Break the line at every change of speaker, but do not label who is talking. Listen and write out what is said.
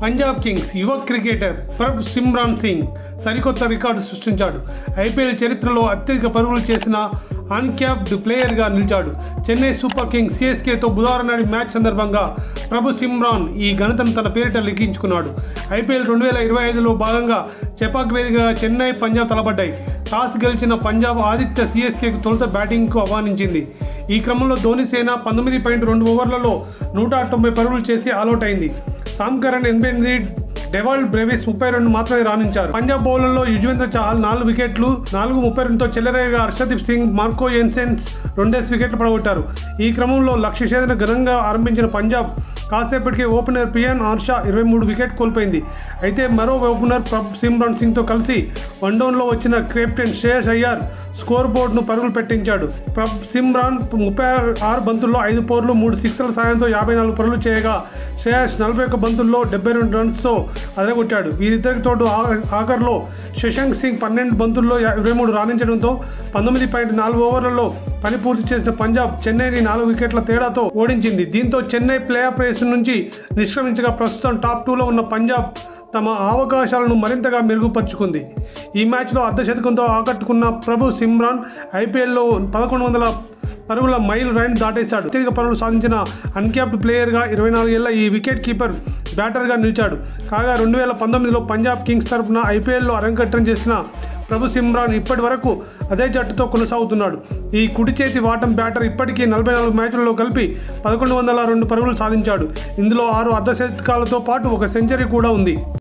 Punjab Kings యువ cricketer Prabh Simran Singh సరికొత్త record సృష్టించాడు. ఐపీఎల్ చరిత్రలో అత్యధిక పరుగులు చేసిన అన్క్యాప్డ్ ప్లేయర్గా నిలిచాడు. చెన్నై సూపర్ కింగ్స్ సిఎస్కేతో బుధవారం నాటి మ్యాచ్ సందర్భంగా ప్రభు సిమ్రాన్ ఈ ఘనతను తన పేరిట లిఖించుకున్నాడు. ఐపీఎల్ 2025లో భాగంగా చెపాక్ వేదికగా చెన్నై, పంజాబ్ తలపడ్డాయి. టాస్ గెలిచిన పంజాబ్ ఆదిత్య సిఎస్కేకు తొలుత బ్యాటింగ్కు ఆహ్వానించింది. ఈ క్రమంలో ధోనిసేన 19.2 ఓవర్లలో 190 పరుగులు చేసి ఆలౌట్ అయింది. సామ్ కరణ్ 88, డెవాల్డ్ బ్రేవిస్ 32 మాత్రమే రాణించారు. పంజాబ్ బౌలర్లో యుజ్వేంద్ర చహల్ 4 వికెట్లు, 4.32తో చెలరేగగా హర్షదీప్ సింగ్, మార్కో ఎన్సెన్స్ 2 వికెట్లు పడగొట్టారు. ఈ క్రమంలో లక్ష్య ఛేదన ఘనంగా ఆరంభించిన పంజాబ్ కాసేపటికే ఓపెనర్ పియాన్ ఆర్షా 23 వికెట్ కోల్పోయింది. అయితే మరో ఓపెనర్ ప్రభ్ సిమ్రాన్ సింగ్తో కలిసి వన్డౌన్లో వచ్చిన కెప్టెన్ శ్రేయస్ అయ్యర్ స్కోర్ బోర్డును పరుగులు పెట్టించాడు. ప్రభ్ సిమ్రాన్ 36 బంతుల్లో 5 ఫోర్లు, 3 సిక్సర్ల సాయంతో 54 పరుగులు చేయగా శ్రేయస్ 41 బంతుల్లో 72 రన్స్తో అదరగొట్టాడు. వీరిద్దరికి తోడు ఆఖర్లో శశాంక్ సింగ్ 12 బంతుల్లో 23 రాణించడంతో 19.4 ఓవర్లలో పని పూర్తి చేసిన పంజాబ్ చెన్నైని 4 వికెట్ల తేడాతో ఓడించింది. దీంతో చెన్నై ప్లే ఆఫ్ రేసు నుంచి నిష్క్రమించగా ప్రస్తుతం టాప్ 2లో ఉన్న పంజాబ్ తమ అవకాశాలను మరింతగా మెరుగుపరుచుకుంది. ఈ మ్యాచ్లో అర్ధశతకంతో ఆకట్టుకున్న ప్రభు సిమ్రాన్ ఐపీఎల్లో 1100 పరుగుల మైల్ రైన్ దాటేశాడు. అత్యధిక పరుగులు సాధించిన అన్క్యాప్డ్ ప్లేయర్గా 24 ఏళ్ల ఈ వికెట్ కీపర్ బ్యాటర్గా నిలిచాడు. కాగా 2019లో పంజాబ్ కింగ్స్ తరఫున ఐపీఎల్లో అరంగేట్రం చేసిన ప్రభు సిమ్రాన్ ఇప్పటి వరకు అదే జట్టుతో కొనసాగుతున్నాడు. ఈ కుడి చేతి వాటం బ్యాటర్ ఇప్పటికీ 44 మ్యాచ్లలో కలిపి 1102 పరుగులు సాధించాడు. ఇందులో 6 అర్ధశతకాలతో పాటు 1 సెంచరీ కూడా ఉంది.